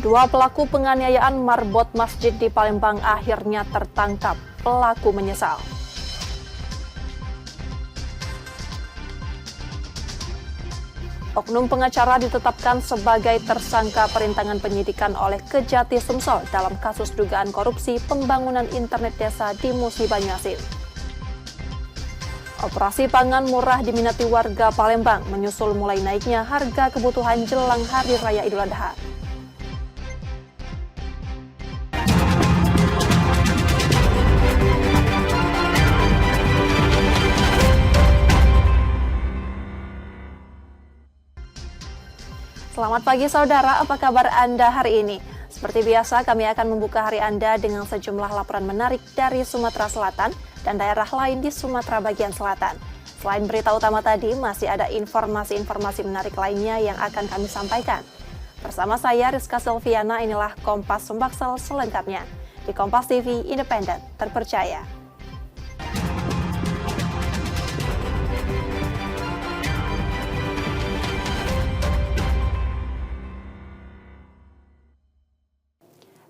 Dua pelaku penganiayaan marbot masjid di Palembang akhirnya tertangkap. Pelaku menyesal. Oknum pengacara ditetapkan sebagai tersangka perintangan penyidikan oleh Kejati Sumsel dalam kasus dugaan korupsi pembangunan internet desa di Musi Banyuasin. Operasi pangan murah diminati warga Palembang menyusul mulai naiknya harga kebutuhan jelang Hari Raya Idul Adha. Selamat pagi saudara, apa kabar Anda hari ini? Seperti biasa kami akan membuka hari Anda dengan sejumlah laporan menarik dari Sumatera Selatan dan daerah lain di Sumatera bagian selatan. Selain berita utama tadi, masih ada informasi-informasi menarik lainnya yang akan kami sampaikan. Bersama saya Rizka Silviana, inilah Kompas Sumbaksel selengkapnya. Di Kompas TV, independen, terpercaya.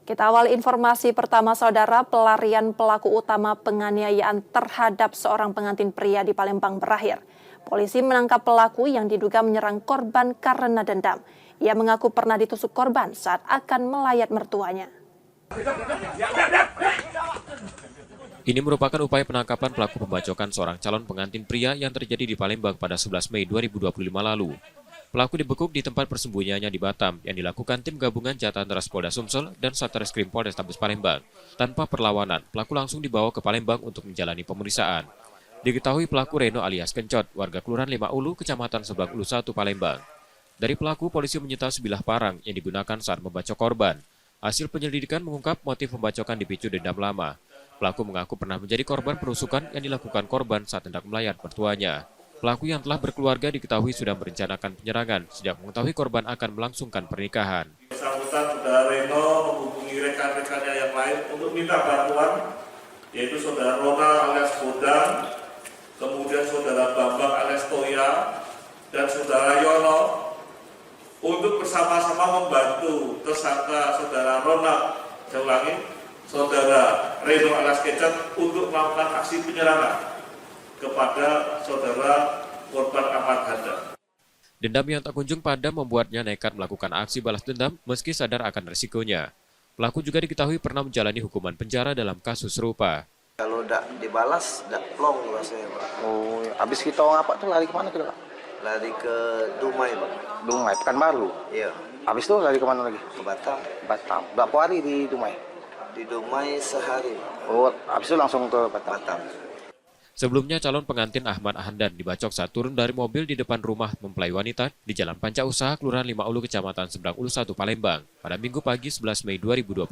Kita awali informasi pertama saudara, pelarian pelaku utama penganiayaan terhadap seorang pengantin pria di Palembang berakhir. Polisi menangkap pelaku yang diduga menyerang korban karena dendam. Ia mengaku pernah ditusuk korban saat akan melayat mertuanya. Ini merupakan upaya penangkapan pelaku pembacokan seorang calon pengantin pria yang terjadi di Palembang pada 11 Mei 2025 lalu. Pelaku dibekuk di tempat persembunyiannya di Batam yang dilakukan tim gabungan Jatan Ras Polda Sumsel dan Satreskrim Polrestabes Palembang. Tanpa perlawanan, pelaku langsung dibawa ke Palembang untuk menjalani pemeriksaan. Diketahui pelaku Reno alias Kencot, warga Kelurahan Lima Ulu, Kecamatan Sebang Ulu 1, Palembang. Dari pelaku, polisi menyita sebilah parang yang digunakan saat membacok korban. Hasil penyelidikan mengungkap motif pembacokan dipicu dendam lama. Pelaku mengaku pernah menjadi korban penusukan yang dilakukan korban saat hendak melayat mertuanya. Pelaku yang telah berkeluarga diketahui sudah merencanakan penyerangan sejak mengetahui korban akan melangsungkan pernikahan. Bersangkutan saudara Reno menghubungi rekan-rekannya yang lain untuk minta bantuan, yaitu saudara Rona alias Bodang, kemudian saudara Bambang alias Toya, dan saudara Yono untuk bersama-sama membantu tersangka saudara Rona, saya ulangi, saudara Reno alias Kencot untuk melakukan aksi penyerangan kepada saudara korban Ahmad Handa. Dendam yang tak kunjung padam membuatnya nekat melakukan aksi balas dendam meski sadar akan resikonya. Pelaku juga diketahui pernah menjalani hukuman penjara dalam kasus serupa. Kalau tidak dibalas, tidak plong rasanya, Pak. Oh, habis kita apa tuh lari kemana kita, Pak? Lari ke Dumai, Pak. Dumai, Pekanbaru. Iya. Habis itu lari kemana lagi? Ke Batam. Batam. Berapa hari di Dumai? Di Dumai sehari. Oh, habis itu langsung ke Batam. Sebelumnya, calon pengantin Ahmad Handan dibacok saat turun dari mobil di depan rumah mempelai wanita di Jalan Panca Usaha, Kelurahan Lima Ulu, Kecamatan Seberang Ulu 1, Palembang, pada Minggu pagi 11 Mei 2025.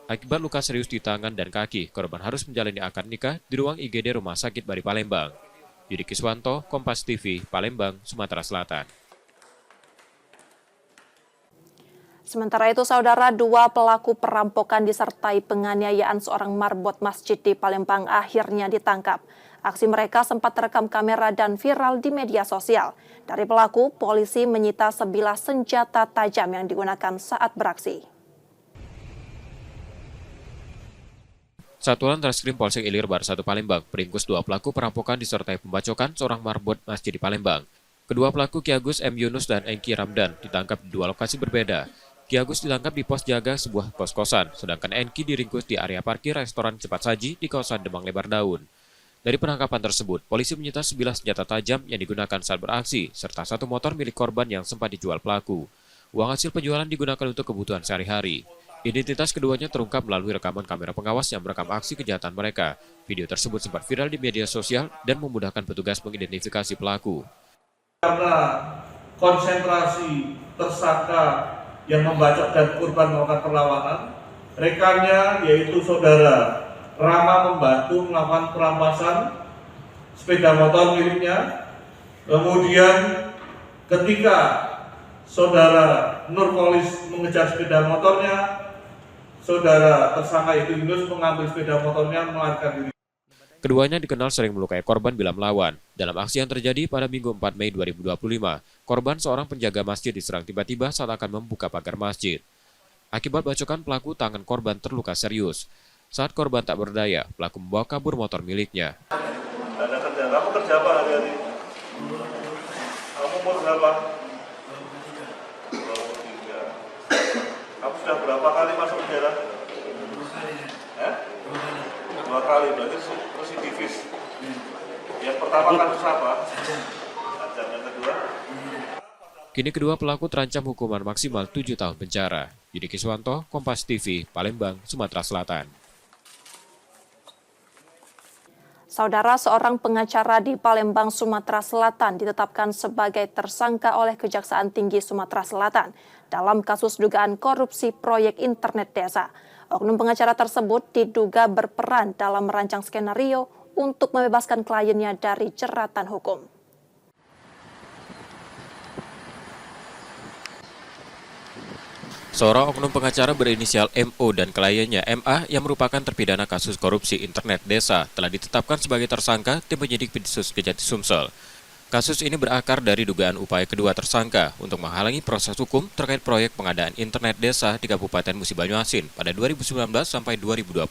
Akibat luka serius di tangan dan kaki, korban harus menjalani akad nikah di ruang IGD Rumah Sakit Bari Palembang. Yudi Kiswanto, Kompas TV, Palembang, Sumatera Selatan. Sementara itu, saudara, dua pelaku perampokan disertai penganiayaan seorang marbot masjid di Palembang akhirnya ditangkap. Aksi mereka sempat terekam kamera dan viral di media sosial. Dari pelaku, polisi menyita sebilah senjata tajam yang digunakan saat beraksi. Satuan Reskrim Polsek Ilir Bar 1 Palembang meringkus dua pelaku perampokan disertai pembacokan seorang marbot masjid di Palembang. Kedua pelaku Ki Agus M. Yunus dan Engki Ramdan ditangkap di dua lokasi berbeda. Ki Agus ditangkap di pos jaga sebuah kos-kosan, sedangkan Engki diringkus di area parkir restoran cepat saji di kawasan Demang Lebar Daun. Dari penangkapan tersebut, polisi menyita sebilah senjata tajam yang digunakan saat beraksi, serta satu motor milik korban yang sempat dijual pelaku. Uang hasil penjualan digunakan untuk kebutuhan sehari-hari. Identitas keduanya terungkap melalui rekaman kamera pengawas yang merekam aksi kejahatan mereka. Video tersebut sempat viral di media sosial dan memudahkan petugas mengidentifikasi pelaku. Karena konsentrasi tersangka yang membacok dan korban melakukan perlawanan, rekannya yaitu saudara Rama membantu melakukan perampasan sepeda motor miliknya. Kemudian ketika saudara Nurkolis mengejar sepeda motornya, saudara tersangka itu Yunus mengambil sepeda motornya melarikan diri. Keduanya dikenal sering melukai korban bila melawan. Dalam aksi yang terjadi pada Minggu 4 Mei 2025, korban seorang penjaga masjid diserang tiba-tiba saat akan membuka pagar masjid. Akibat bacokan pelaku, tangan korban terluka serius. Saat korban tak berdaya, pelaku membawa kabur motor miliknya. Ada kerja. Kamu kerja apa hari-hari? Kamu umur berapa? 23. Kamu sudah berapa kali masuk penjara? 2 kali, berarti residivis. Yang pertama kasus apa? Sajam. Yang kedua? Kini kedua pelaku terancam hukuman maksimal 7 tahun penjara. Yudi Kiswanto, Kompas TV, Palembang, Sumatera Selatan. Saudara, seorang pengacara di Palembang, Sumatera Selatan ditetapkan sebagai tersangka oleh Kejaksaan Tinggi Sumatera Selatan dalam kasus dugaan korupsi proyek internet desa. Oknum pengacara tersebut diduga berperan dalam merancang skenario untuk membebaskan kliennya dari jeratan hukum. Seorang oknum pengacara berinisial MO dan kliennya MA yang merupakan terpidana kasus korupsi internet desa telah ditetapkan sebagai tersangka tim penyidik Dinsus Kejati Sumsel. Kasus ini berakar dari dugaan upaya kedua tersangka untuk menghalangi proses hukum terkait proyek pengadaan internet desa di Kabupaten Musi Banyuasin pada 2019 sampai 2020.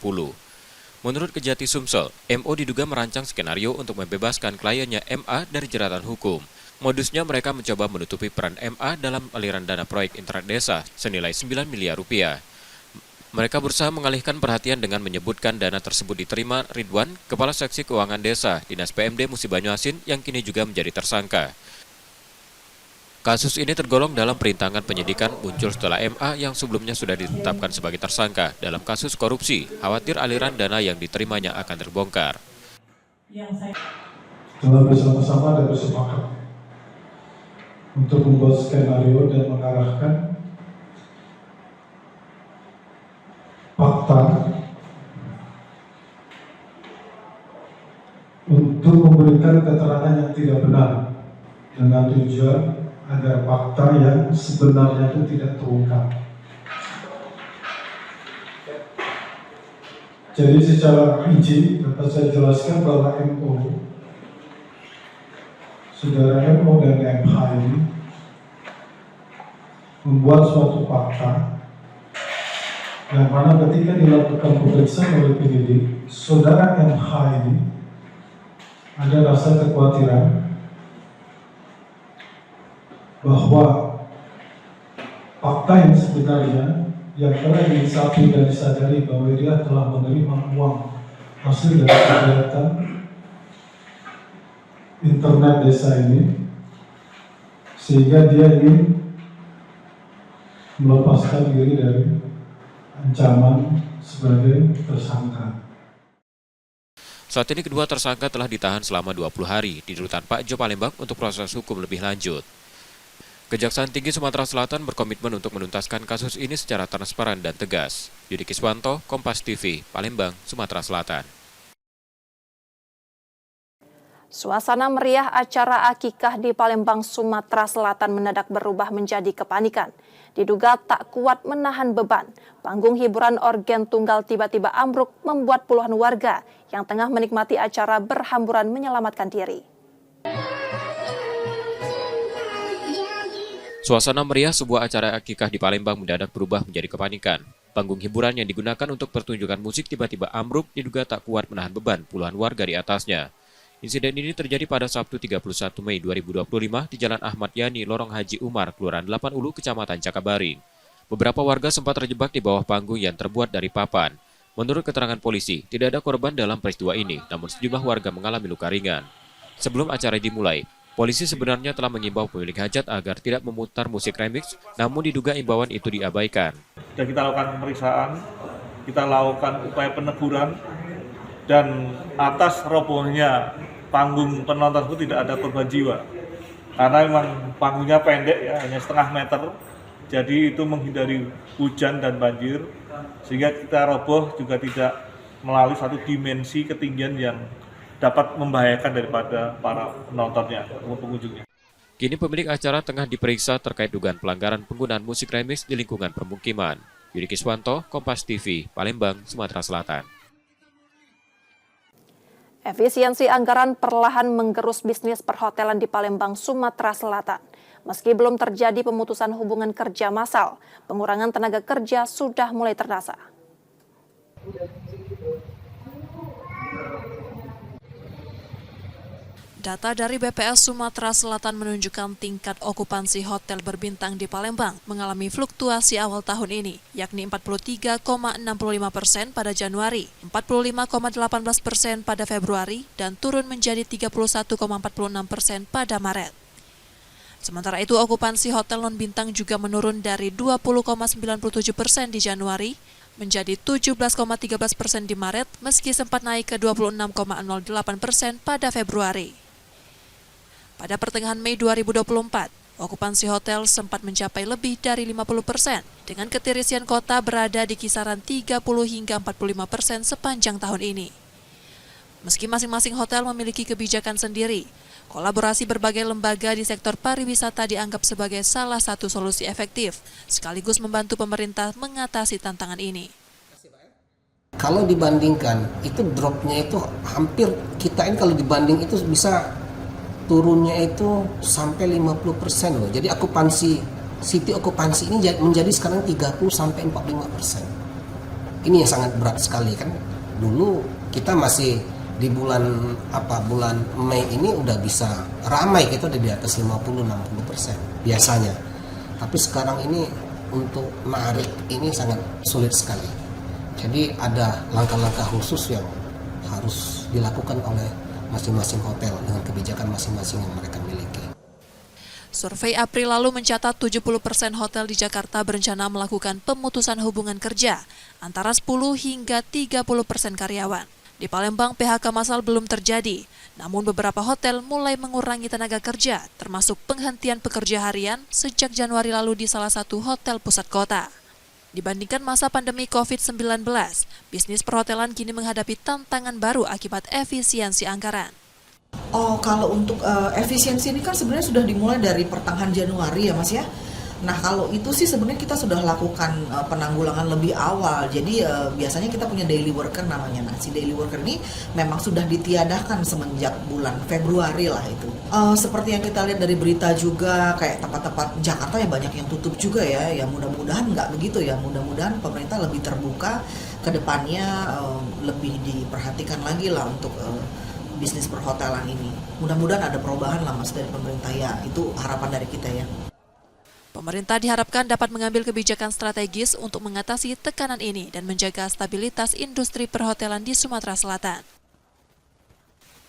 Menurut Kejati Sumsel, MO diduga merancang skenario untuk membebaskan kliennya MA dari jeratan hukum. Modusnya mereka mencoba menutupi peran MA dalam aliran dana proyek internet desa senilai 9 miliar rupiah. Mereka berusaha mengalihkan perhatian dengan menyebutkan dana tersebut diterima Ridwan, Kepala Seksi Keuangan Desa, Dinas PMD Musi Banyuasin yang kini juga menjadi tersangka. Kasus ini tergolong dalam perintangan penyidikan muncul setelah MA yang sebelumnya sudah ditetapkan sebagai tersangka dalam kasus korupsi, khawatir aliran dana yang diterimanya akan terbongkar. Telah bersama-sama dan bersepakat untuk membuat skenario dan mengarahkan fakta untuk memberikan keterangan yang tidak benar dengan tujuan agar fakta yang sebenarnya itu tidak terungkap. Jadi secara rinci dapat saya jelaskan bahwa MO, saudara MO dan MH ini membuat suatu fakta yang mana ketika dilakukan pemeriksaan oleh penyidik, saudara MH ini ada rasa kekhawatiran bahwa fakta yang sebenarnya yang telah diinsafi dan disadari bahwa dia telah menerima uang hasil dari kegiatan internet desa ini, sehingga dia ingin melepaskan diri dari ancaman sebagai tersangka. Saat ini kedua tersangka telah ditahan selama 20 hari di Rutan Pakjo Palembang untuk proses hukum lebih lanjut. Kejaksaan Tinggi Sumatera Selatan berkomitmen untuk menuntaskan kasus ini secara transparan dan tegas. Yudi Kiswanto, Kompas TV, Palembang, Sumatera Selatan. Suasana meriah acara akikah di Palembang, Sumatera Selatan mendadak berubah menjadi kepanikan. Diduga tak kuat menahan beban, panggung hiburan organ tunggal tiba-tiba ambruk membuat puluhan warga yang tengah menikmati acara berhamburan menyelamatkan diri. Suasana meriah sebuah acara akikah di Palembang mendadak berubah menjadi kepanikan. Panggung hiburan yang digunakan untuk pertunjukan musik tiba-tiba ambruk diduga tak kuat menahan beban puluhan warga di atasnya. Insiden ini terjadi pada Sabtu 31 Mei 2025 di Jalan Ahmad Yani, Lorong Haji Umar, Kelurahan 8 Ulu, Kecamatan Cakabaring. Beberapa warga sempat terjebak di bawah panggung yang terbuat dari papan. Menurut keterangan polisi, tidak ada korban dalam peristiwa ini, namun sejumlah warga mengalami luka ringan. Sebelum acara dimulai, polisi sebenarnya telah mengimbau pemilik hajat agar tidak memutar musik remix, namun diduga imbauan itu diabaikan. Dan kita lakukan pemeriksaan, kita lakukan upaya peneguran, dan atas robohnya panggung penonton itu tidak ada korban jiwa. Karena memang panggungnya pendek ya, hanya setengah meter, jadi itu menghindari hujan dan banjir, sehingga kita roboh juga tidak melalui satu dimensi ketinggian yang dapat membahayakan daripada para penontonnya atau pengunjungnya. Kini pemilik acara tengah diperiksa terkait dugaan pelanggaran penggunaan musik remix di lingkungan permukiman. Yudi Kiswanto, Kompas TV, Palembang, Sumatera Selatan. Efisiensi anggaran perlahan menggerus bisnis perhotelan di Palembang, Sumatera Selatan. Meski belum terjadi pemutusan hubungan kerja massal, pengurangan tenaga kerja sudah mulai terasa. Data dari BPS Sumatera Selatan menunjukkan tingkat okupansi hotel berbintang di Palembang mengalami fluktuasi awal tahun ini, yakni 43,65% pada Januari, 45,18% pada Februari, dan turun menjadi 31,46% pada Maret. Sementara itu, okupansi hotel non-bintang juga menurun dari 20,97% di Januari menjadi 17,13% di Maret, meski sempat naik ke 26,08% pada Februari. Pada pertengahan Mei 2024, okupansi hotel sempat mencapai lebih dari 50%, dengan keterisian kota berada di kisaran 30 hingga 45% sepanjang tahun ini. Meski masing-masing hotel memiliki kebijakan sendiri, kolaborasi berbagai lembaga di sektor pariwisata dianggap sebagai salah satu solusi efektif, sekaligus membantu pemerintah mengatasi tantangan ini. Kalau dibandingkan, itu dropnya itu hampir, kita ini kalau dibanding itu bisa turunnya itu sampai 50% loh. Jadi city okupansi ini menjadi sekarang 30-45%. Ini yang sangat berat sekali kan. Dulu kita masih di bulan Mei ini udah bisa ramai, kita udah di atas 50-60% biasanya. Tapi sekarang ini untuk narik ini sangat sulit sekali. Jadi ada langkah-langkah khusus yang harus dilakukan oleh masing-masing hotel dengan kebijakan masing-masing yang mereka miliki. Survei April lalu mencatat 70% hotel di Jakarta berencana melakukan pemutusan hubungan kerja antara 10 hingga 30% karyawan. Di Palembang, PHK massal belum terjadi, namun beberapa hotel mulai mengurangi tenaga kerja, termasuk penghentian pekerja harian sejak Januari lalu di salah satu hotel pusat kota. Dibandingkan masa pandemi COVID-19, bisnis perhotelan kini menghadapi tantangan baru akibat efisiensi anggaran. Kalau untuk efisiensi ini kan sebenarnya sudah dimulai dari pertengahan Januari ya Mas ya. Nah kalau itu sih sebenarnya kita sudah lakukan penanggulangan lebih awal. Jadi biasanya kita punya daily worker namanya. Nah si daily worker ini memang sudah ditiadakan semenjak bulan Februari lah itu. Seperti yang kita lihat dari berita juga, kayak tempat-tempat Jakarta ya banyak yang tutup juga ya. Ya mudah-mudahan nggak begitu ya. Mudah-mudahan pemerintah lebih terbuka ke depannya, lebih diperhatikan lagi lah untuk bisnis perhotelan ini. Mudah-mudahan ada perubahan lah Mas dari pemerintah ya. Itu harapan dari kita ya. Pemerintah diharapkan dapat mengambil kebijakan strategis untuk mengatasi tekanan ini dan menjaga stabilitas industri perhotelan di Sumatera Selatan.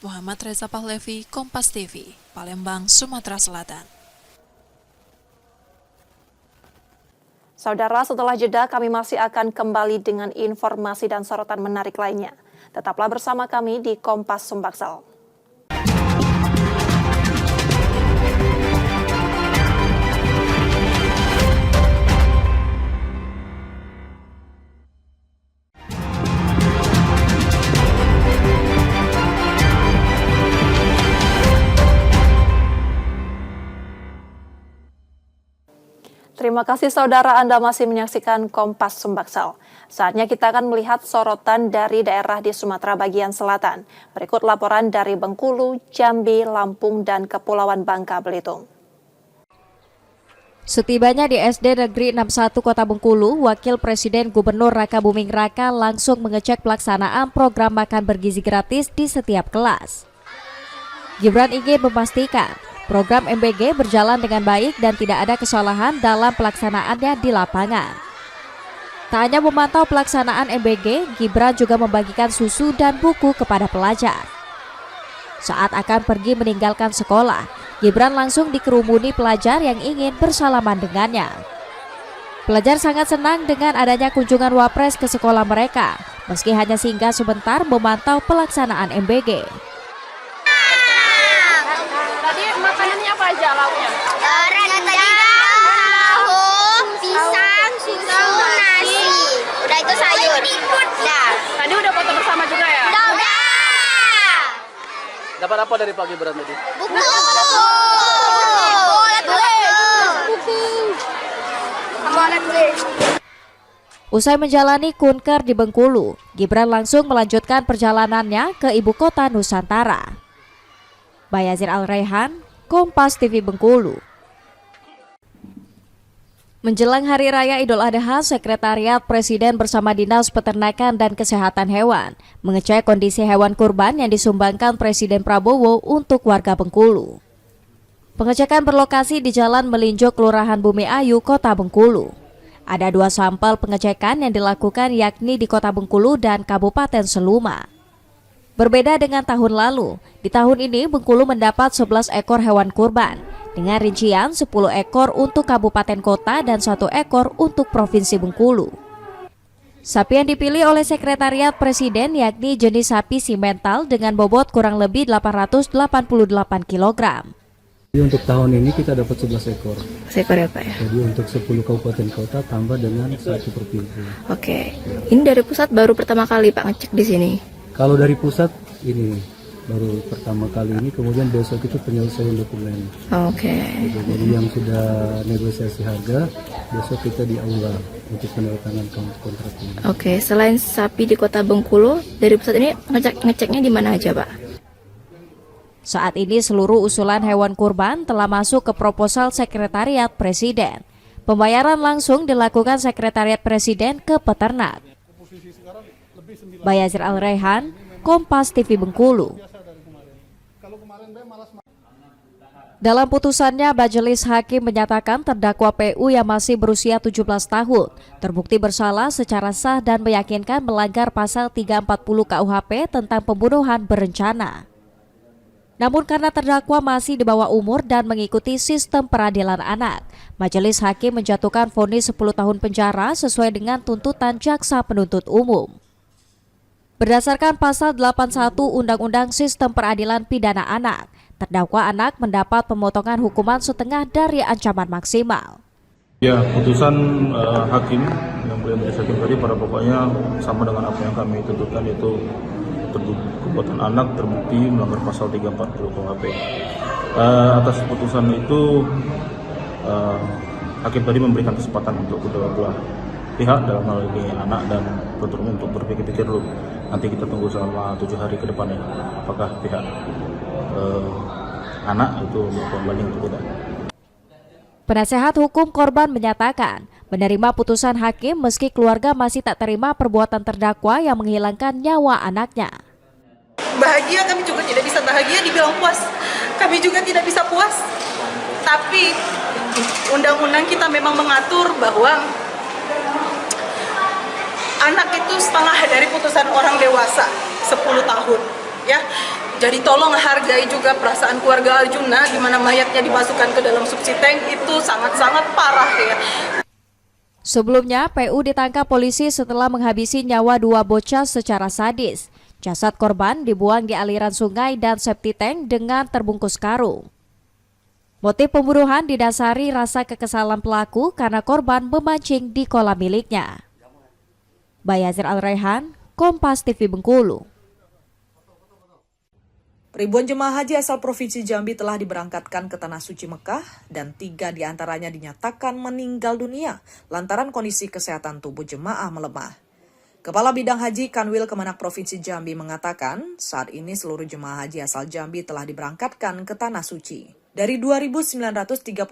Muhammad Reza Pahlevi, Kompas TV, Palembang, Sumatera Selatan. Saudara, setelah jeda kami masih akan kembali dengan informasi dan sorotan menarik lainnya. Tetaplah bersama kami di Kompas Sumbaksel. Terima kasih saudara, Anda masih menyaksikan Kompas Sumbaksel. Saatnya kita akan melihat sorotan dari daerah di Sumatera bagian selatan. Berikut laporan dari Bengkulu, Jambi, Lampung, dan Kepulauan Bangka Belitung. Setibanya di SD Negeri 61 Kota Bengkulu, Wakil Presiden Gubernur Raka Buming Raka langsung mengecek pelaksanaan program makan bergizi gratis di setiap kelas. Gibran ingin memastikan program MBG berjalan dengan baik dan tidak ada kesalahan dalam pelaksanaannya di lapangan. Tak hanya memantau pelaksanaan MBG, Gibran juga membagikan susu dan buku kepada pelajar. Saat akan pergi meninggalkan sekolah, Gibran langsung dikerumuni pelajar yang ingin bersalaman dengannya. Pelajar sangat senang dengan adanya kunjungan Wapres ke sekolah mereka, meski hanya singgah sebentar memantau pelaksanaan MBG. Makanannya apa aja lauknya? Rendang, tahu, pisang, susu, nasi. Udah itu sayur. Udah. Tadi udah foto bersama juga ya? Udah. Dapat apa dari Pak Gibran tadi? Buku. Usai menjalani kunker di Bengkulu, Gibran langsung melanjutkan perjalanannya ke ibu kota Nusantara. Bayazir Al-Raihan, Kompas TV Bengkulu. Menjelang Hari Raya Idul Adha, Sekretariat Presiden bersama Dinas Peternakan dan Kesehatan Hewan mengecek kondisi hewan kurban yang disumbangkan Presiden Prabowo untuk warga Bengkulu. Pengecekan berlokasi di Jalan Melinjo, Kelurahan Bumi Ayu, Kota Bengkulu. Ada 2 sampel pengecekan yang dilakukan yakni di Kota Bengkulu dan Kabupaten Seluma. Berbeda dengan tahun lalu, di tahun ini Bengkulu mendapat 11 ekor hewan kurban, dengan rincian 10 ekor untuk kabupaten kota dan 1 ekor untuk Provinsi Bengkulu. Sapi yang dipilih oleh Sekretariat Presiden yakni jenis sapi simental dengan bobot kurang lebih 888 kg. Jadi untuk tahun ini kita dapat 11 ekor. Seekor ya Pak ya? Jadi untuk 10 kabupaten kota tambah dengan 1 provinsi. Oke. Ini dari pusat baru pertama kali Pak ngecek di sini? Kalau dari pusat ini baru pertama kali ini, kemudian besok itu penyelesaian dokumen. Oke. Jadi yang sudah negosiasi harga, besok kita di aula untuk penandatangan kontrak ini. Oke, selain sapi di Kota Bengkulu, dari pusat ini ngeceknya di mana aja Pak? Saat ini seluruh usulan hewan kurban telah masuk ke proposal Sekretariat Presiden. Pembayaran langsung dilakukan Sekretariat Presiden ke peternak. Bayazir Al-Rehan, Kompas TV Bengkulu. Dalam putusannya, Majelis Hakim menyatakan terdakwa PU yang masih berusia 17 tahun terbukti bersalah secara sah dan meyakinkan melanggar pasal 340 KUHP tentang pembunuhan berencana. Namun karena terdakwa masih di bawah umur dan mengikuti sistem peradilan anak, Majelis Hakim menjatuhkan vonis 10 tahun penjara sesuai dengan tuntutan jaksa penuntut umum. Berdasarkan pasal 81 Undang-Undang Sistem Peradilan Pidana Anak, terdakwa anak mendapat pemotongan hukuman setengah dari ancaman maksimal. Ya, putusan hakim yang beliau majelis hakim tadi pada pokoknya sama dengan apa yang kami tuntutkan, yaitu perbuatan anak terbukti melanggar pasal 340 KUHP. Atas putusan itu hakim tadi memberikan kesempatan untuk kedua belah pihak, dalam hal ini anak dan penuntut umum, untuk berpikir-pikir dulu. Nanti kita tunggu selama 7 hari ke depannya apakah pihak anak itu melakukan banding atau tidak. Penasehat hukum korban menyatakan menerima putusan hakim meski keluarga masih tak terima perbuatan terdakwa yang menghilangkan nyawa anaknya. Bahagia, kami juga tidak bisa bahagia, dibilang puas. Kami juga tidak bisa puas. Tapi undang-undang kita memang mengatur bahwa anak itu setengah dari putusan orang dewasa, 10 tahun. Ya, jadi tolong hargai juga perasaan keluarga Arjuna, di mana mayatnya dimasukkan ke dalam subsiteng, itu sangat-sangat parah ya. Sebelumnya, PU ditangkap polisi setelah menghabisi nyawa 2 bocah secara sadis. Jasad korban dibuang di aliran sungai dan septic tank dengan terbungkus karung. Motif pembunuhan didasari rasa kekesalan pelaku karena korban memancing di kolam miliknya. Bayazir Al-Rehan, Kompas TV Bengkulu. Ribuan jemaah haji asal Provinsi Jambi telah diberangkatkan ke Tanah Suci Mekah dan 3 diantaranya dinyatakan meninggal dunia lantaran kondisi kesehatan tubuh jemaah melemah. Kepala Bidang Haji Kanwil Kemenak Provinsi Jambi mengatakan saat ini seluruh jemaah haji asal Jambi telah diberangkatkan ke Tanah Suci. Dari 2.938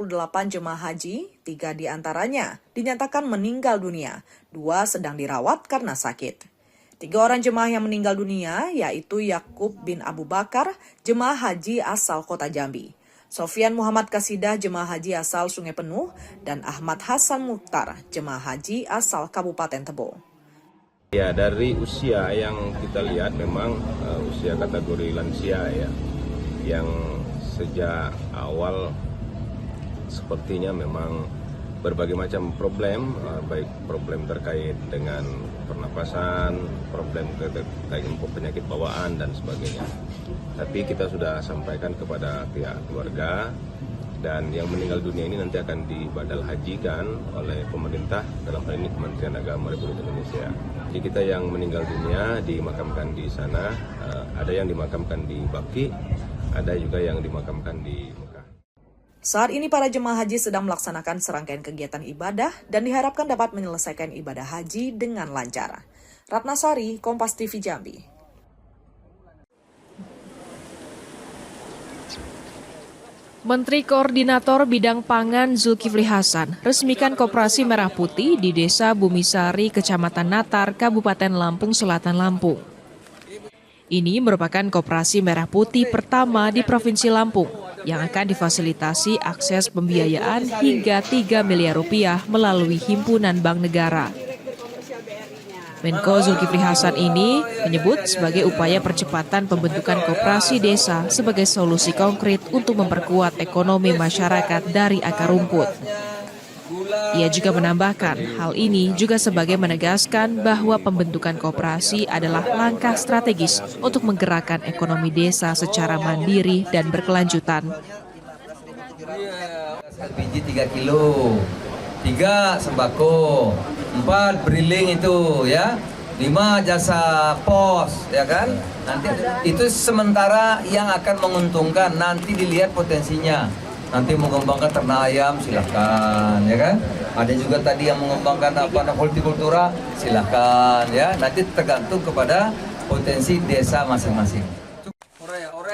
jemaah haji, 3 diantaranya dinyatakan meninggal dunia, 2 sedang dirawat karena sakit. 3 orang jemaah yang meninggal dunia yaitu Yakub bin Abu Bakar, jemaah haji asal Kota Jambi, Sofian Muhammad Kasidah, jemaah haji asal Sungai Penuh, dan Ahmad Hasan Mukhtar, jemaah haji asal Kabupaten Tebo. Ya, dari usia yang kita lihat memang usia kategori lansia ya, yang sejak awal sepertinya memang berbagai macam problem, baik problem terkait dengan pernapasan, problem terkait penyakit bawaan dan sebagainya. Tapi kita sudah sampaikan kepada pihak keluarga, dan yang meninggal dunia ini nanti akan dibadal hajikan oleh pemerintah, dalam hal ini Kementerian Agama Republik Indonesia. Jadi kita yang meninggal dunia dimakamkan di sana, ada yang dimakamkan di Baki, ada juga yang dimakamkan di Mekah. Saat ini para jemaah haji sedang melaksanakan serangkaian kegiatan ibadah dan diharapkan dapat menyelesaikan ibadah haji dengan lancar. Ratnasari, Kompas TV Jambi. Menteri Koordinator Bidang Pangan Zulkifli Hasan resmikan Koperasi Merah Putih di Desa Bumisari, Kecamatan Natar, Kabupaten Lampung Selatan, Lampung. Ini merupakan koperasi merah putih pertama di Provinsi Lampung yang akan difasilitasi akses pembiayaan hingga 3 miliar rupiah melalui Himpunan Bank Negara. Menko Zulkifli Hasan ini menyebut sebagai upaya percepatan pembentukan koperasi desa sebagai solusi konkret untuk memperkuat ekonomi masyarakat dari akar rumput. Ia juga menambahkan hal ini juga sebagai menegaskan bahwa pembentukan koperasi adalah langkah strategis untuk menggerakkan ekonomi desa secara mandiri dan berkelanjutan. LPG 3 kilo, 3 sembako, 4 briling itu ya, 5 jasa pos ya kan. Nanti itu sementara yang akan menguntungkan, nanti dilihat potensinya. Nanti mengembangkan ternak ayam silahkan ya kan. Ada juga tadi yang mengembangkan hortikultura silahkan ya. Nanti tergantung kepada potensi desa masing-masing.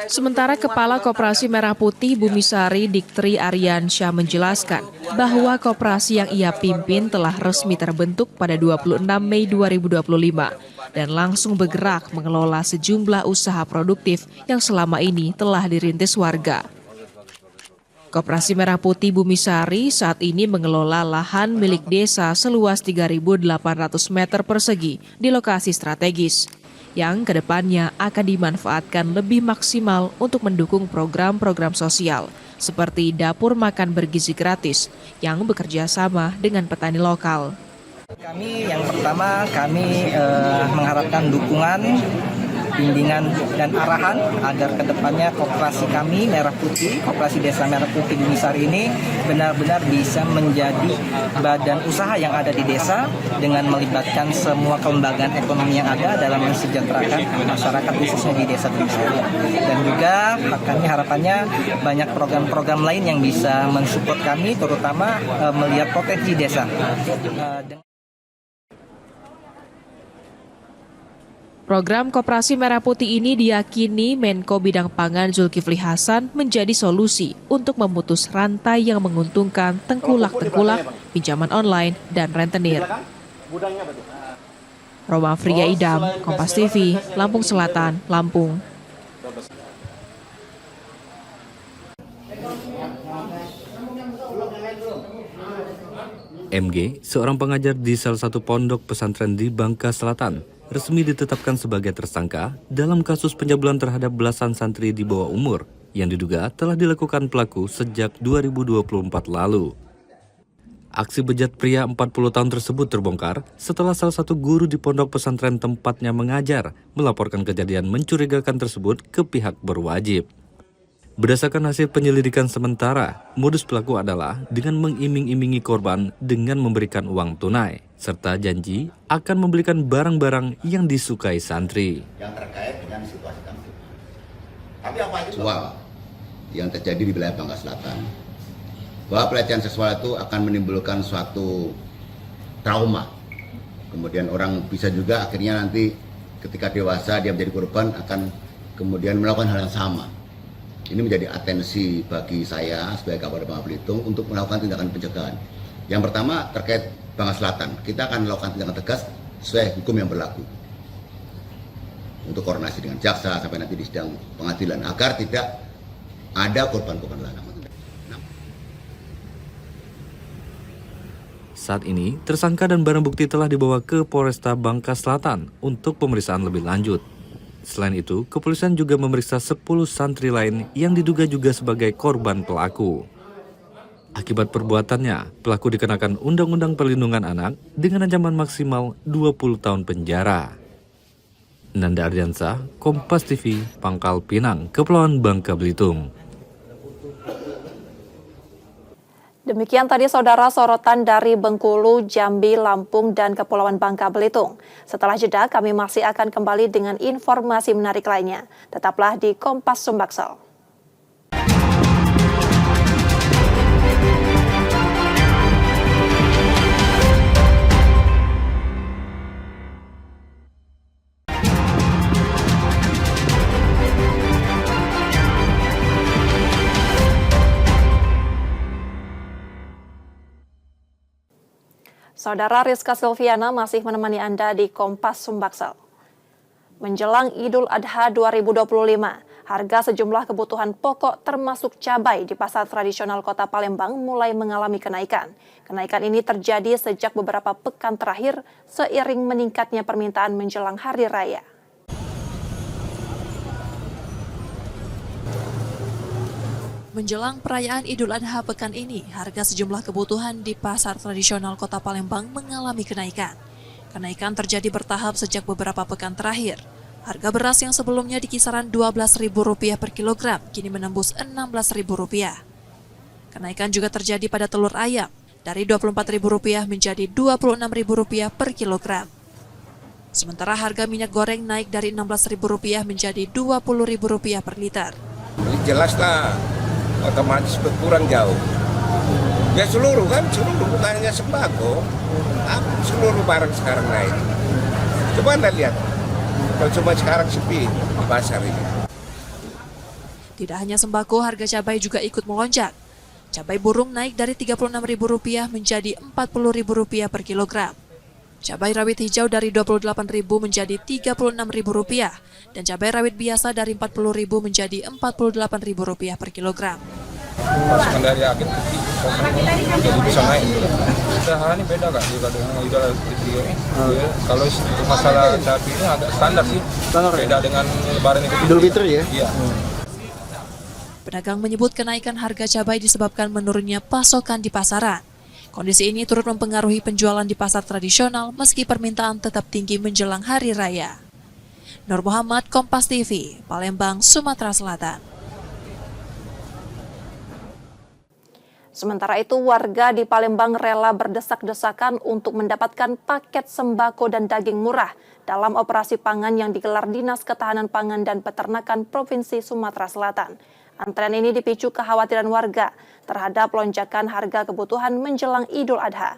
Sementara Kepala Koperasi Merah Putih Bumisari Diktri Aryansyah menjelaskan bahwa koperasi yang ia pimpin telah resmi terbentuk pada 26 Mei 2025 dan langsung bergerak mengelola sejumlah usaha produktif yang selama ini telah dirintis warga. Koperasi Merah Putih Bumisari saat ini mengelola lahan milik desa seluas 3.800 meter persegi di lokasi strategis, yang kedepannya akan dimanfaatkan lebih maksimal untuk mendukung program-program sosial, seperti dapur makan bergizi gratis yang bekerja sama dengan petani lokal. Yang pertama kami mengharapkan dukungan, bimbingan dan arahan agar kedepannya koperasi kami Merah Putih, Koperasi Desa Merah Putih Bumisari ini benar-benar bisa menjadi badan usaha yang ada di desa dengan melibatkan semua kelembagaan ekonomi yang ada dalam mensejahterakan masyarakat khususnya di desa Bumisari. Dan juga kami harapannya banyak program-program lain yang bisa mensupport kami, terutama melihat potensi desa. Program Koperasi Merah Putih ini diyakini Menko Bidang Pangan Zulkifli Hasan menjadi solusi untuk memutus rantai yang menguntungkan tengkulak-tengkulak, pinjaman online, dan rentenir. Roma Fria Idam, Kompas TV, Lampung Selatan, Lampung. MG, seorang pengajar di salah satu pondok pesantren di Bangka Selatan, resmi ditetapkan sebagai tersangka dalam kasus pencabulan terhadap belasan santri di bawah umur yang diduga telah dilakukan pelaku sejak 2024 lalu. Aksi bejat pria 40 tahun tersebut terbongkar setelah salah satu guru di pondok pesantren tempatnya mengajar melaporkan kejadian mencurigakan tersebut ke pihak berwajib. Berdasarkan hasil penyelidikan sementara, modus pelaku adalah dengan mengiming-imingi korban dengan memberikan uang tunai, serta janji akan membelikan barang-barang yang disukai santri. Yang terkait dengan situasi kampung. Tapi apa itu? Seksual yang terjadi di wilayah Bangka Selatan. Bahwa pelecehan seksual itu akan menimbulkan suatu trauma. Kemudian orang bisa juga akhirnya nanti ketika dewasa dia menjadi korban akan kemudian melakukan hal yang sama. Ini menjadi atensi bagi saya sebagai Kapolda Bangka Belitung untuk melakukan tindakan pencegahan. Yang pertama terkait Bangka Selatan, kita akan melakukan tindakan tegas sesuai hukum yang berlaku. Untuk koordinasi dengan jaksa sampai nanti di sidang pengadilan agar tidak ada korban-korban lain. Saat ini, tersangka dan barang bukti telah dibawa ke Polresta Bangka Selatan untuk pemeriksaan lebih lanjut. Selain itu, kepolisian juga memeriksa 10 santri lain yang diduga juga sebagai korban pelaku. Akibat perbuatannya, pelaku dikenakan Undang-Undang Perlindungan Anak dengan ancaman maksimal 20 tahun penjara. Nanda Ardiansah, Kompas TV, Pangkal Pinang, Kepulauan Bangka Belitung. Demikian tadi saudara sorotan dari Bengkulu, Jambi, Lampung, dan Kepulauan Bangka Belitung. Setelah jeda kami masih akan kembali dengan informasi menarik lainnya. Tetaplah di Kompas Sumbaksel. Saudara Rizka Silviana masih menemani Anda di Kompas Sumbaksel. Menjelang Idul Adha 2025, harga sejumlah kebutuhan pokok termasuk cabai di pasar tradisional Kota Palembang mulai mengalami kenaikan. Kenaikan ini terjadi sejak beberapa pekan terakhir seiring meningkatnya permintaan menjelang Hari Raya. Menjelang perayaan Idul Adha pekan ini, harga sejumlah kebutuhan di pasar tradisional Kota Palembang mengalami kenaikan. Kenaikan terjadi bertahap sejak beberapa pekan terakhir. Harga beras yang sebelumnya di kisaran Rp12.000 per kilogram, kini menembus Rp16.000. Kenaikan juga terjadi pada telur ayam, dari Rp24.000 menjadi Rp26.000 per kilogram. Sementara harga minyak goreng naik dari Rp16.000 menjadi Rp20.000 per liter. Jelaslah otomatis berkurang jauh. Ya seluruh bukan hanya sembako, seluruh barang sekarang naik. Coba Anda lihat, kalau cuma sekarang sepi di pasar ini. Tidak hanya sembako, harga cabai juga ikut melonjak. Cabai burung naik dari Rp36.000 menjadi Rp40.000 per kilogram. Cabai rawit hijau dari Rp28.000 menjadi Rp36.000 dan cabai rawit biasa dari Rp40.000 menjadi Rp48.000 per kilogram. Pasukan dari agen jadi bisa naik. Usaha ini beda kak dengan Idul Adha. Kalau masalah cabai ini agak standar sih. Beda dengan Lebaran Idul Fitri ya. Iya. Pedagang menyebut kenaikan harga cabai disebabkan menurunnya pasokan di pasaran. Kondisi ini turut mempengaruhi penjualan di pasar tradisional meski permintaan tetap tinggi menjelang Hari Raya. Nur Muhammad, Kompas TV, Palembang, Sumatera Selatan. Sementara itu, warga di Palembang rela berdesak-desakan untuk mendapatkan paket sembako dan daging murah dalam operasi pangan yang digelar Dinas Ketahanan Pangan dan Peternakan Provinsi Sumatera Selatan. Antrean ini dipicu kekhawatiran warga terhadap lonjakan harga kebutuhan menjelang Idul Adha.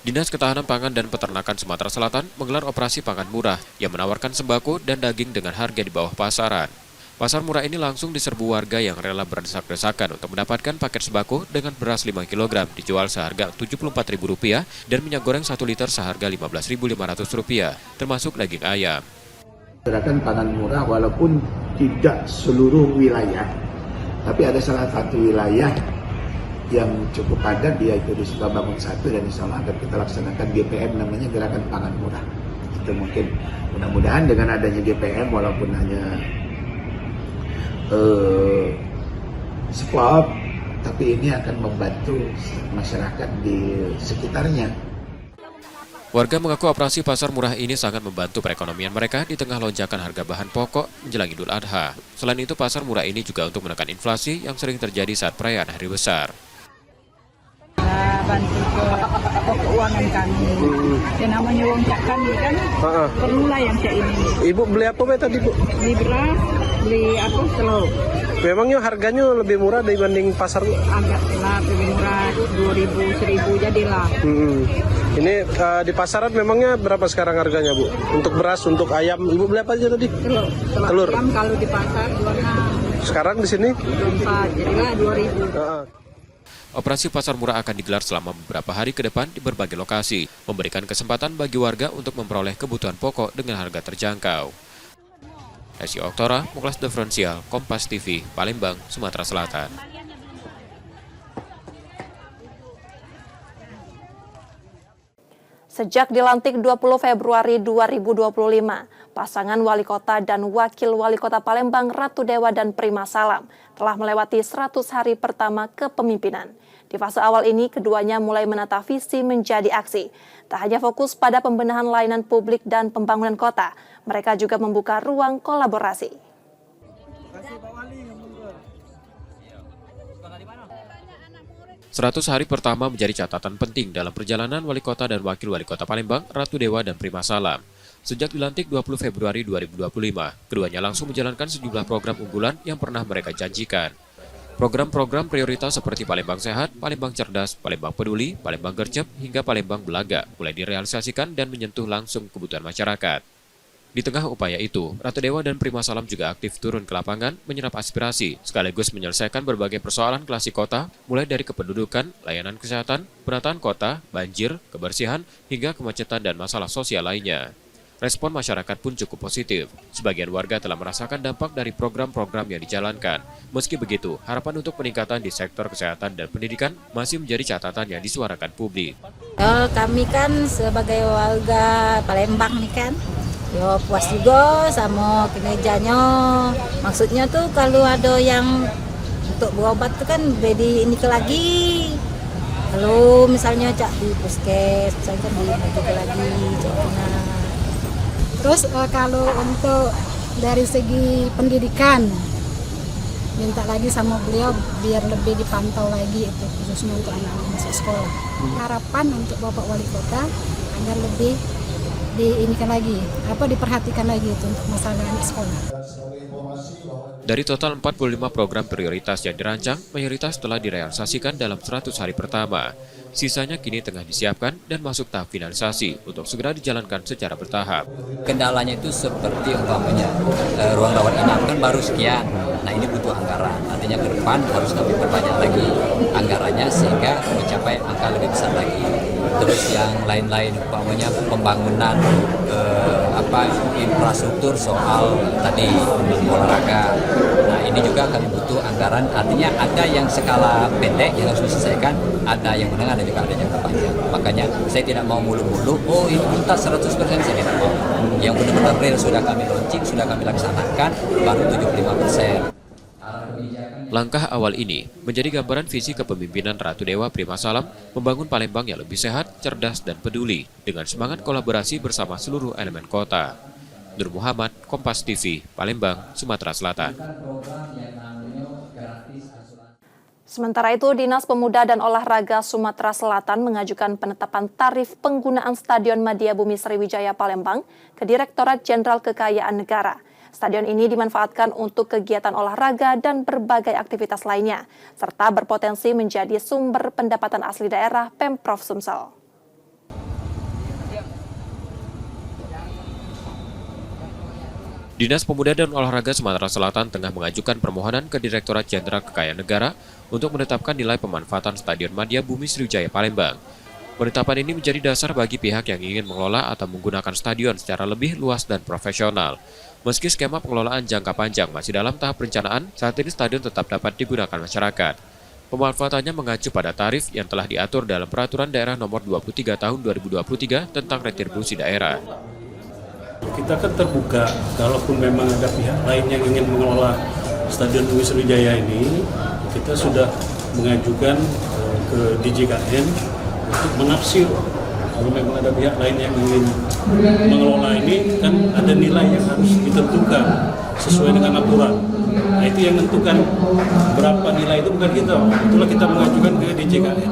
Dinas Ketahanan Pangan dan Peternakan Sumatera Selatan menggelar operasi pangan murah yang menawarkan sembako dan daging dengan harga di bawah pasaran. Pasar murah ini langsung diserbu warga yang rela berdesak-desakan untuk mendapatkan paket sembako dengan beras 5 kg dijual seharga Rp74.000 dan minyak goreng 1 liter seharga Rp15.500, termasuk daging ayam. Gerakan pangan murah walaupun tidak seluruh wilayah, tapi ada salah satu wilayah yang cukup padat, yaitu di Sukabangun 1, dan insya Allah akan kita laksanakan GPM namanya Gerakan Pangan Murah. Itu mungkin mudah-mudahan dengan adanya GPM walaupun hanya spot, tapi ini akan membantu masyarakat di sekitarnya. Warga mengaku operasi pasar murah ini sangat membantu perekonomian mereka di tengah lonjakan harga bahan pokok menjelang Idul Adha. Selain itu, pasar murah ini juga untuk menekan inflasi yang sering terjadi saat perayaan hari besar. Bantu ke keuangan kami. Yang namanya uang cak kami kan, perlulah yang cak ini. Ibu beli apa tadi, Bu? Beli beras, beli telur. Memangnya harganya lebih murah dibanding pasar? Agak lah, lebih murah, 2.000, 1.000 jadilah. Ini di pasaran memangnya berapa sekarang harganya, Bu? Untuk beras, untuk ayam, Ibu beli apa aja tadi? Telur. Ayam kalau di pasar 26. Sekarang di sini? 24, jadilah 2.000. Operasi pasar murah akan digelar selama beberapa hari ke depan di berbagai lokasi, memberikan kesempatan bagi warga untuk memperoleh kebutuhan pokok dengan harga terjangkau. Esi Oktora, Muklas Diferensial, Kompas TV, Palembang, Sumatera Selatan. Sejak dilantik 20 Februari 2025, pasangan wali kota dan wakil wali kota Palembang Ratu Dewa dan Prima Salam telah melewati 100 hari pertama kepemimpinan. Di fase awal ini, keduanya mulai menata visi menjadi aksi. Tak hanya fokus pada pembenahan layanan publik dan pembangunan kota, mereka juga membuka ruang kolaborasi. 100 hari pertama menjadi catatan penting dalam perjalanan wali kota dan wakil wali kota Palembang, Ratu Dewa dan Prima Salam. Sejak dilantik 20 Februari 2025, keduanya langsung menjalankan sejumlah program unggulan yang pernah mereka janjikan. Program-program prioritas seperti Palembang Sehat, Palembang Cerdas, Palembang Peduli, Palembang Gercep, hingga Palembang Belaga mulai direalisasikan dan menyentuh langsung kebutuhan masyarakat. Di tengah upaya itu, Ratu Dewa dan Prima Salam juga aktif turun ke lapangan menyerap aspirasi, sekaligus menyelesaikan berbagai persoalan klasik kota, mulai dari kependudukan, layanan kesehatan, penataan kota, banjir, kebersihan, hingga kemacetan dan masalah sosial lainnya. Respon masyarakat pun cukup positif. Sebagian warga telah merasakan dampak dari program-program yang dijalankan. Meski begitu, harapan untuk peningkatan di sektor kesehatan dan pendidikan masih menjadi catatan yang disuarakan publik. Kami kan sebagai warga Palembang nih kan, yo puas juga sama kinerjanya. Maksudnya tuh kalau ada yang untuk berobat tuh kan bedi ini ke lagi. Kalau misalnya cak di puskes, misalnya kan di lagi caknya. Terus kalau untuk dari segi pendidikan, minta lagi sama beliau biar lebih dipantau lagi itu khususnya untuk anak-anak masuk sekolah. Harapan untuk Bapak Wali Kota agar lebih diperhatikan lagi itu untuk masalah anak sekolah. Dari total 45 program prioritas yang dirancang, mayoritas telah direalisasikan dalam 100 hari pertama. Sisanya kini tengah disiapkan dan masuk tahap finalisasi untuk segera dijalankan secara bertahap. Kendalanya itu seperti umpamanya ruang rawat inap kan baru sekian. Nah ini butuh anggaran. Artinya ke depan harus kami perbanyak lagi anggarannya sehingga mencapai angka lebih besar lagi. Terus yang lain-lain umpamanya pembangunan infrastruktur soal tadi olahraga. Nah ini juga kami butuh anggaran. Artinya ada yang skala pendek yang harus diselesaikan, ada yang menengah dan juga ada yang panjang. Makanya saya tidak mau mulu-mulu, oh ini tuntas 100% saya tidak mau. Yang benar-benar real sudah kami launching, sudah kami laksanakan, baru 75%. Langkah awal ini menjadi gambaran visi kepemimpinan Ratu Dewa Prima Salam membangun Palembang yang lebih sehat, cerdas, dan peduli dengan semangat kolaborasi bersama seluruh elemen kota. Nur Muhammad, Kompas TV, Palembang, Sumatera Selatan. Sementara itu, Dinas Pemuda dan Olahraga Sumatera Selatan mengajukan penetapan tarif penggunaan Stadion Madia Bumi Sriwijaya Palembang ke Direktorat Jenderal Kekayaan Negara. Stadion ini dimanfaatkan untuk kegiatan olahraga dan berbagai aktivitas lainnya, serta berpotensi menjadi sumber pendapatan asli daerah Pemprov Sumsel. Dinas Pemuda dan Olahraga Sumatera Selatan tengah mengajukan permohonan ke Direktorat Jenderal Kekayaan Negara untuk menetapkan nilai pemanfaatan Stadion Madia Bumi Sriwijaya Palembang. Penetapan ini menjadi dasar bagi pihak yang ingin mengelola atau menggunakan stadion secara lebih luas dan profesional. Meski skema pengelolaan jangka panjang masih dalam tahap perencanaan, saat ini stadion tetap dapat digunakan masyarakat. Pemanfaatannya mengacu pada tarif yang telah diatur dalam Peraturan Daerah Nomor 23 Tahun 2023 tentang retribusi daerah. Kita kan terbuka, kalaupun memang ada pihak lain yang ingin mengelola Stadion Bumi Sriwijaya ini, kita sudah mengajukan ke DJKN untuk menafsir. Kalau memang ada pihak lain yang ingin mengelola ini, kan ada nilai yang harus ditentukan sesuai dengan aturan. Nah itu yang menentukan berapa nilai itu bukan kita. Itulah kita mengajukan ke DJKN.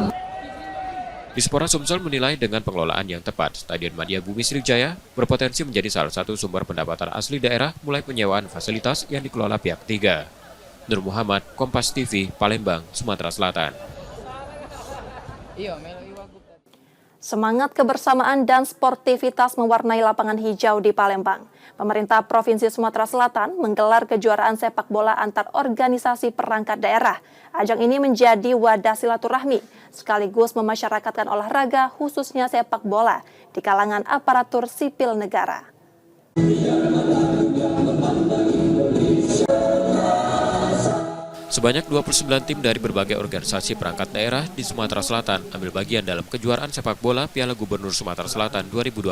Dispora Sumsel menilai dengan pengelolaan yang tepat, Stadion Madia Bumi Sriwijaya berpotensi menjadi salah satu sumber pendapatan asli daerah mulai penyewaan fasilitas yang dikelola pihak ketiga. Nur Muhammad, Kompas TV, Palembang, Sumatera Selatan. Semangat kebersamaan dan sportivitas mewarnai lapangan hijau di Palembang. Pemerintah Provinsi Sumatera Selatan menggelar kejuaraan sepak bola antar organisasi perangkat daerah. Ajang ini menjadi wadah silaturahmi, sekaligus memasyarakatkan olahraga khususnya sepak bola di kalangan aparatur sipil negara. Sebanyak 29 tim dari berbagai organisasi perangkat daerah di Sumatera Selatan ambil bagian dalam kejuaraan sepak bola Piala Gubernur Sumatera Selatan 2025.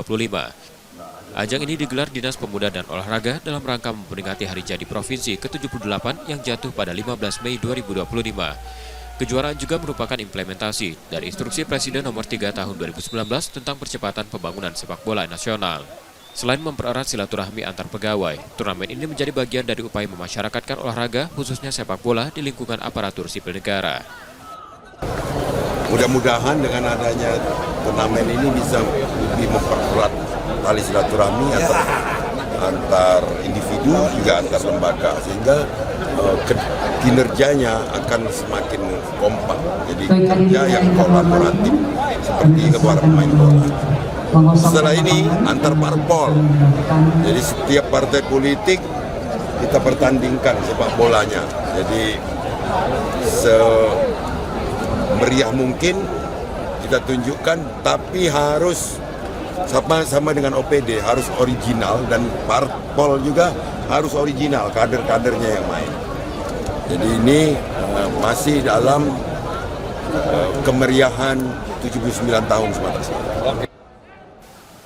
Ajang ini digelar Dinas Pemuda dan Olahraga dalam rangka memperingati Hari Jadi Provinsi ke-78 yang jatuh pada 15 Mei 2025. Kejuaraan juga merupakan implementasi dari Instruksi Presiden Nomor 3 Tahun 2019 tentang percepatan pembangunan sepak bola nasional. Selain mempererat silaturahmi antar pegawai, turnamen ini menjadi bagian dari upaya memasyarakatkan olahraga, khususnya sepak bola di lingkungan aparatur sipil negara. Mudah-mudahan dengan adanya turnamen ini bisa lebih mempererat tali silaturahmi antar individu juga antar lembaga, sehingga kinerjanya akan semakin kompak. Jadi kerja yang kolaboratif seperti kepada pemain bola. Setelah ini antar parpol. Jadi setiap partai politik kita pertandingkan sepak bolanya. Jadi semeriah mungkin kita tunjukkan, tapi harus sama dengan OPD, harus original, dan parpol juga harus original, kader-kadernya yang main. Jadi ini masih dalam kemeriahan 79 tahun Sumatera Selatan.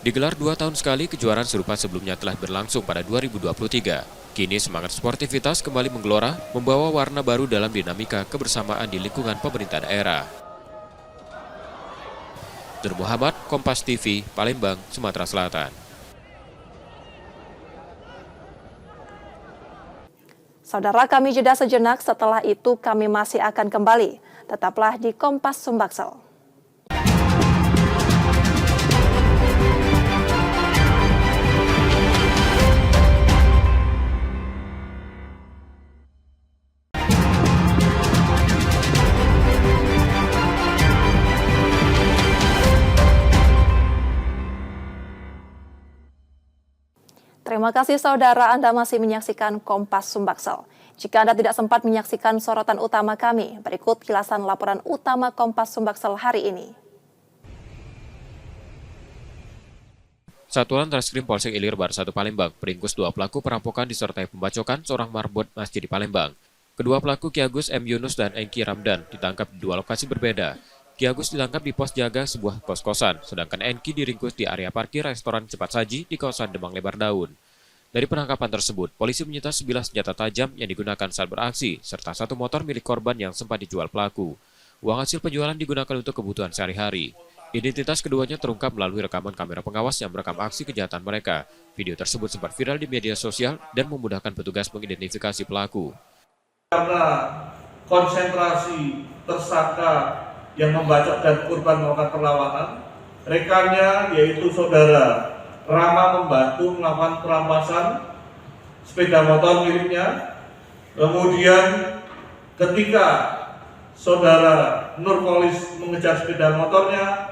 Digelar 2 tahun sekali, kejuaraan serupa sebelumnya telah berlangsung pada 2023. Kini semangat sportivitas kembali menggelora, membawa warna baru dalam dinamika kebersamaan di lingkungan pemerintah daerah. Nur Muhammad, Kompas TV, Palembang, Sumatera Selatan. Saudara, kami jeda sejenak, setelah itu kami masih akan kembali. Tetaplah di Kompas Sumbaksel. Terima kasih saudara, Anda masih menyaksikan Kompas Sumbaksel. Jika Anda tidak sempat menyaksikan sorotan utama kami, berikut kilasan laporan utama Kompas Sumbaksel hari ini. Satuan Reskrim Polsek Ilir Barat 1 Palembang meringkus 2 pelaku perampokan disertai pembacokan seorang marbot masjid di Palembang. Kedua pelaku Ki Agus M. Yunus dan Engki Ramdan ditangkap di 2 lokasi berbeda. Ki Agus ditangkap di pos jaga sebuah kos-kosan, sedangkan Engki diringkus di area parkir restoran cepat saji di kawasan Demang Lebar Daun. Dari penangkapan tersebut, polisi menyita 9 senjata tajam yang digunakan saat beraksi, serta 1 motor milik korban yang sempat dijual pelaku. Uang hasil penjualan digunakan untuk kebutuhan sehari-hari. Identitas keduanya terungkap melalui rekaman kamera pengawas yang merekam aksi kejahatan mereka. Video tersebut sempat viral di media sosial dan memudahkan petugas mengidentifikasi pelaku. Karena konsentrasi tersangka yang membacok dan korban melakukan perlawanan, rekannya yaitu saudara Rama membantu melakukan perampasan sepeda motor miliknya. Kemudian ketika saudara Nurkolis mengejar sepeda motornya,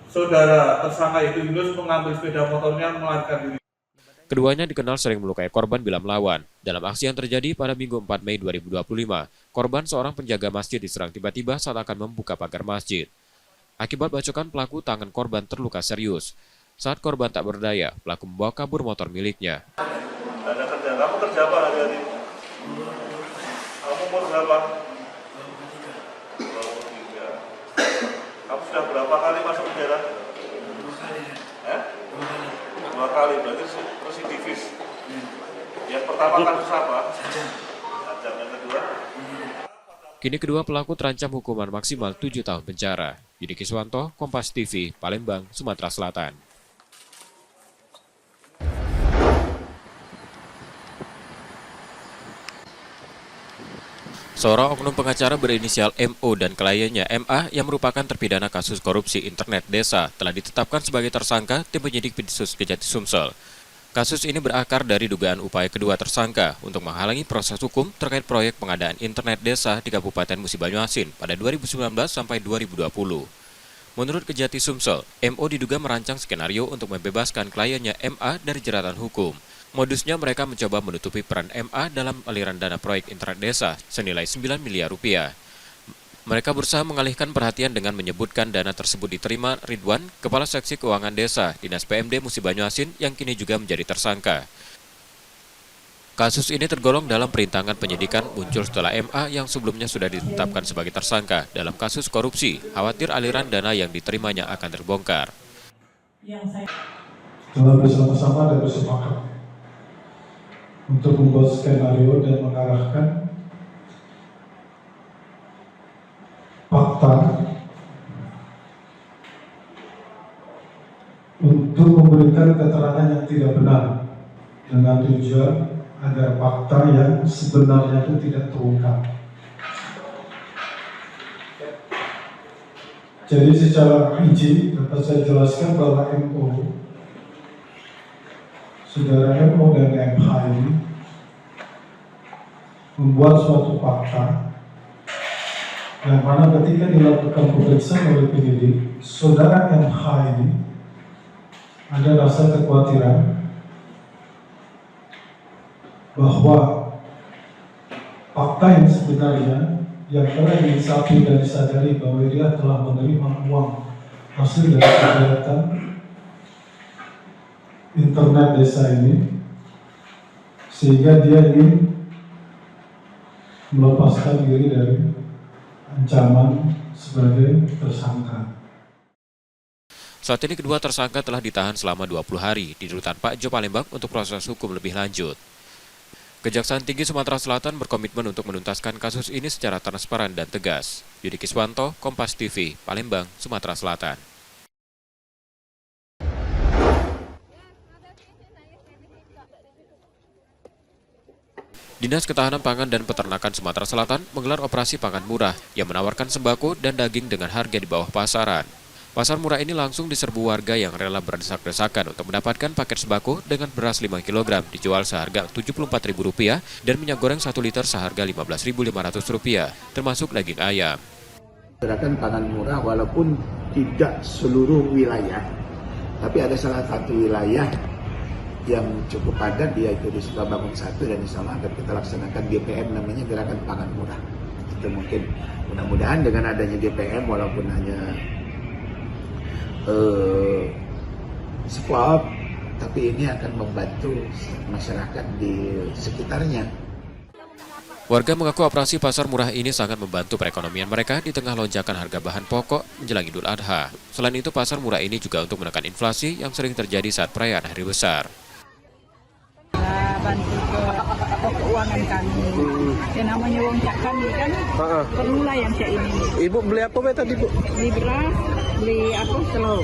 saudara tersangka itu Yunus mengambil sepeda motornya melarikan diri. Keduanya dikenal sering melukai korban bila melawan. Dalam aksi yang terjadi pada Minggu 4 Mei 2025, korban seorang penjaga masjid diserang tiba-tiba saat akan membuka pagar masjid. Akibat bacokan pelaku, tangan korban terluka serius. Saat korban tak berdaya, pelaku membawa kabur motor miliknya. Ada kerja, kamu kerja apa hari-hari? Kamu umur berapa? 23. Kamu sudah berapa kali masuk penjara? 2 kali. 2 kali, berarti residivis. Yang pertama kasus apa? Sajam. Yang kedua? Kini kedua pelaku terancam hukuman maksimal 7 tahun penjara. Yudi Kiswanto, Kompas TV, Palembang, Sumatera Selatan. Seorang oknum pengacara berinisial MO dan kliennya MA yang merupakan terpidana kasus korupsi internet desa telah ditetapkan sebagai tersangka tim penyidik Dinsus Kejati Sumsel. Kasus ini berakar dari dugaan upaya kedua tersangka untuk menghalangi proses hukum terkait proyek pengadaan internet desa di Kabupaten Musi Banyuasin pada 2019 sampai 2020. Menurut Kejati Sumsel, MO diduga merancang skenario untuk membebaskan kliennya MA dari jeratan hukum. Modusnya mereka mencoba menutupi peran MA dalam aliran dana proyek internet desa senilai 9 miliar rupiah. Mereka berusaha mengalihkan perhatian dengan menyebutkan dana tersebut diterima Ridwan, Kepala Seksi Keuangan Desa, Dinas PMD Musi Banyuasin yang kini juga menjadi tersangka. Kasus ini tergolong dalam perintangan penyidikan muncul setelah MA yang sebelumnya sudah ditetapkan sebagai tersangka dalam kasus korupsi, khawatir aliran dana yang diterimanya akan terbongkar. Telah bersama-sama dan bersepakat untuk membuat skenario dan mengarahkan fakta untuk memberikan keterangan yang tidak benar dengan tujuan agar fakta yang sebenarnya itu tidak terungkap. Jadi secara rinci dapat saya jelaskan bahwa MO, saudara MO dan MH ini membuat suatu fakta yang mana ketika dilakukan pemeriksaan oleh penyidik, saudara MH ini ada rasa kekhawatiran bahwa fakta yang sebenarnya yang telah disapi dan disadari bahwa dia telah menerima uang hasil dari kegiatan internet desa ini, sehingga dia ingin melepaskan diri dari ancaman sebagai tersangka. Saat ini kedua tersangka telah ditahan selama 20 hari di Rutan Pak Jo Palembang untuk proses hukum lebih lanjut. Kejaksaan Tinggi Sumatera Selatan berkomitmen untuk menuntaskan kasus ini secara transparan dan tegas. Yudi Kiswanto, Kompas TV, Palembang, Sumatera Selatan. Dinas Ketahanan Pangan dan Peternakan Sumatera Selatan menggelar operasi pangan murah yang menawarkan sembako dan daging dengan harga di bawah pasaran. Pasar murah ini langsung diserbu warga yang rela berdesak-desakan untuk mendapatkan paket sembako dengan beras 5 kg dijual seharga Rp74.000 dan minyak goreng 1 liter seharga Rp15.500, termasuk daging ayam. Gerakan pangan murah walaupun tidak seluruh wilayah, tapi ada salah satu wilayah yang cukup padat, yaitu di Sukabangun 1, dan insya Allah akan kita laksanakan GPM, namanya Gerakan Pangan Murah. Itu mungkin mudah-mudahan dengan adanya GPM walaupun hanya spot, tapi ini akan membantu masyarakat di sekitarnya. Warga mengaku operasi pasar murah ini sangat membantu perekonomian mereka di tengah lonjakan harga bahan pokok menjelang Idul Adha. Selain itu, pasar murah ini juga untuk menekan inflasi yang sering terjadi saat perayaan hari besar. Bantu ke keuangan kami. Yang namanya uang cak kami kan, perlulah yang cak ini. Ibu beli apa tadi, Bu? Beli beras, beli telur.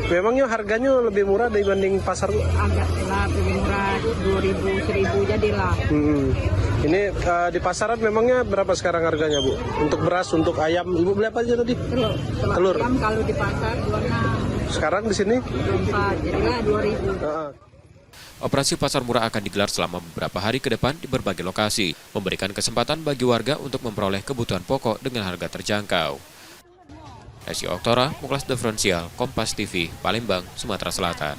Memangnya harganya lebih murah dibanding pasar? Agak lah, lebih murah, 2.000, 1.000 jadilah. Ini di pasaran memangnya berapa sekarang harganya, Bu? Untuk beras, untuk ayam, Ibu beli apa aja tadi? Telur. Ayam kalau di pasar 26. Sekarang di sini? 24, jadilah 2.000. Operasi pasar murah akan digelar selama beberapa hari ke depan di berbagai lokasi, memberikan kesempatan bagi warga untuk memperoleh kebutuhan pokok dengan harga terjangkau. Esi Oktora, Muklas Diferensial, Kompas TV, Palembang, Sumatera Selatan.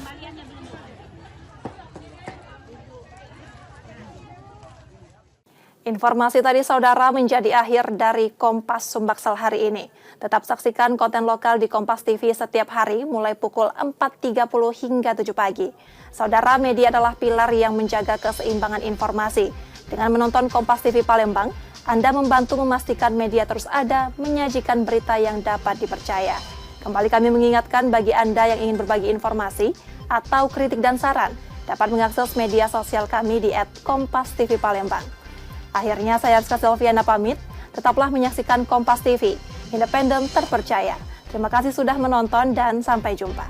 Informasi tadi saudara menjadi akhir dari Kompas Sumbaksel hari ini. Tetap saksikan konten lokal di Kompas TV setiap hari mulai pukul 4.30 hingga 7 pagi. Saudara, media adalah pilar yang menjaga keseimbangan informasi. Dengan menonton Kompas TV Palembang, Anda membantu memastikan media terus ada menyajikan berita yang dapat dipercaya. Kembali kami mengingatkan bagi Anda yang ingin berbagi informasi atau kritik dan saran, dapat mengakses media sosial kami di @KompasTV_Palembang. Akhirnya saya Rizka Silviana pamit, tetaplah menyaksikan Kompas TV, independen terpercaya. Terima kasih sudah menonton dan sampai jumpa.